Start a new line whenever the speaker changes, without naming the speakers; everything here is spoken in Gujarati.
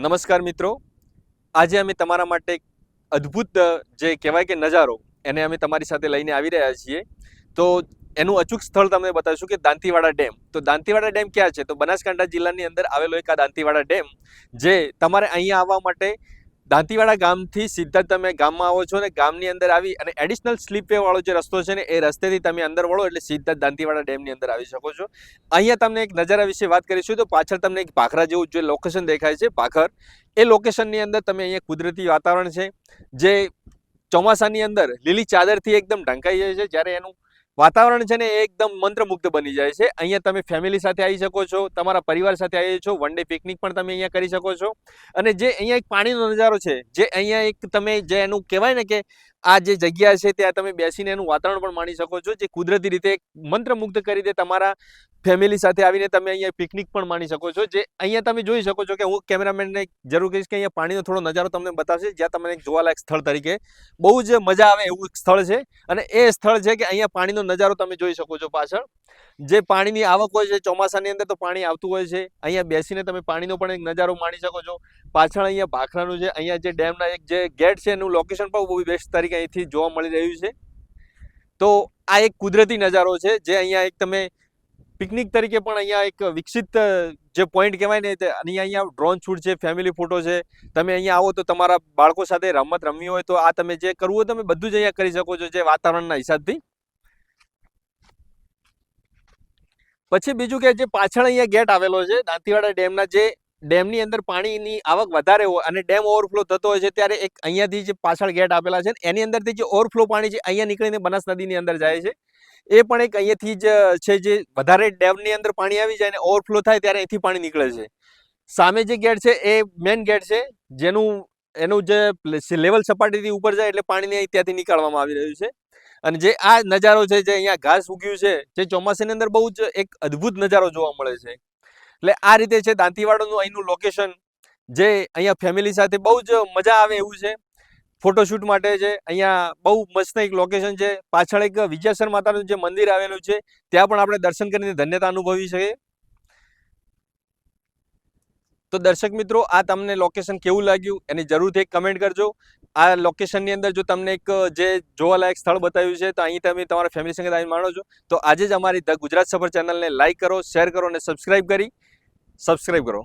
નમસ્કાર મિત્રો, આજે અમે તમારા માટે એક અદ્ભુત જે કહેવાય કે નજારો એને અમે તમારી સાથે લઈને આવી રહ્યા છીએ. તો એનું અચૂક સ્થળ તમને બતાવીશું કે દાંતીવાડા ડેમ. તો દાંતીવાડા ડેમ ક્યાં છે? તો બનાસકાંઠા જિલ્લાની અંદર આવેલો એક આ દાંતીવાડા ડેમ, જે તમારે અહીંયા આવવા માટે દાંતીવાડા ગામથી સીધા તમે ગામમાં આવો છો ને ગામની અંદર આવી અને એડિશનલ સ્લીપવે વાળો જે રસ્તો છે ને એ રસ્તેથી તમે અંદર વળો એટલે સીધા દાંતીવાડા ડેમની અંદર આવી શકો છો. અહીંયા તમને એક નજારા વિશે વાત કરીશું. તો પાછળ તમને એક ભાખરા જેવું જે લોકેશન દેખાય છે ભાખર, એ લોકેશનની અંદર તમે અહીંયા કુદરતી વાતાવરણ છે જે ચોમાસાની અંદર લીલી ચાદરથી એકદમ ઢંકાઈ જાય છે. જ્યારે એનું વાતાવરણ છે ને એ એકદમ મંત્રમુગ્ધ બની જાય છે. અહીંયા તમે ફેમિલી સાથે આવી શકો છો, તમારા પરિવાર સાથે આવી છો, વન ડે પિકનિક પણ તમે અહીંયા કરી શકો છો. અને જે અહીંયા એક પાણીનો નજારો છે, જે અહીંયા એક તમે જે એનું કહેવાય ને કે આ જે જગ્યા છે ત્યાં તમે બેસીને એનું વાતાવરણ પણ માણી શકો છો, જે કુદરતી રીતે મંત્રમુગ્ધ કરી દે. તમારા ફેમિલી સાથે આવીને તમે અહીંયા પિકનિક પણ માણી શકો છો. જે અહીંયા તમે જોઈ શકો છો કે હું કેમેરામેનને જરૂર કહીશ કે અહીંયા પાણીનો થોડો નજારો તમને બતાવશે, જ્યાં તમને એક જોવાલાયક સ્થળ તરીકે બહુ જ મજા આવે એવું એક સ્થળ છે. અને એ સ્થળ છે કે અહીંયા પાણીનો નજારો તમે જોઈ શકો છો. પાછળ જે પાણીની આવક હોય છે ચોમાસાની અંદર, તો પાણી આવતું હોય છે. અહીંયા બેસીને તમે પાણીનો પણ એક નજારો માણી શકો છો. પાછળ અહીંયા ભાખરાનું છે, અહીંયા જે ડેમના એક જે ગેટ છે એનું લોકેશન પણ બહુ બેસ્ટ તરીકે અહીંથી જોવા મળી રહ્યું છે. તો આ એક કુદરતી નજારો છે જે અહીંયા એક તમે પિકનિક તરીકે પણ અહીંયા એક વિકસિત જે પોઈન્ટ કહેવાય ને, અહીંયા ડ્રોન શૂટ છે, ફેમિલી ફોટો છે. તમે અહીંયા આવો તો તમારા બાળકો સાથે રમત રમવી હોય તો આ તમે જે કરવું હોય તમે બધું જ અહીંયા કરી શકો છો, જે વાતાવરણના હિસાબથી. પછી બીજું કે જે પાછળ અહીંયા ગેટ આવેલો છે દાંતીવાડા ડેમના, જે ડેમની અંદર પાણીની આવક વધારે હોય અને ડેમ ઓવરફ્લો થતો હોય છે, ત્યારે એક અહીંયાથી જે પાછળ ગેટ આપેલા છે એની અંદરથી જે ઓવરફ્લો પાણી છે અહીંયા નીકળીને બનાસ નદીની અંદર જાય છે. એ પણ એક અહીંયાથી જ છે, જે વધારે ડેમની અંદર પાણી આવી જાય ને ઓવરફ્લો થાય ત્યારે અહીંથી પાણી નીકળે છે. સામે જે ગેટ છે એ મેઇન ગેટ છે, જેનું એનું જે લેવલ સપાટીથી ઉપર જાય એટલે પાણીને ત્યાંથી નીકાળવામાં આવી રહ્યું છે. અને જે આ નજારો છે, જે અહીંયા ઘાસ ઉગ્યું છે, જે ચોમાસાની અંદર બહુ જ એક અદ્ભુત નજારો જોવા મળે છે. એટલે આ રીતે છે દાંતીવાડાનું અહીંનું લોકેશન, જે અહીંયા ફેમિલી સાથે બહુ જ મજા આવે એવું છે. ફોટોશૂટ માટે છે અહીંયા બહુ મસ્ત એક લોકેશન છે. પાછળ એક વિજયાસર માતાનું જે મંદિર આવેલું છે, ત્યાં પણ આપણે દર્શન કરીને ધન્યતા અનુભવી શકીએ. તો દર્શક મિત્રો, આ તમને લોકેશન કેવું લાગ્યું એની જરૂરથી એક કમેન્ટ કરજો. આ લોકેશનની અંદર જો તમને એક જે જોવાલાયક સ્થળ બતાવ્યું છે, તો અહીં તમે તમારા ફેમિલી સંગે આવીને માણો છો, તો આજે જ અમારી ધ ગુજરાત સફર ચેનલને લાઈક કરો, શેર કરો અને સબસ્ક્રાઈબ કરો.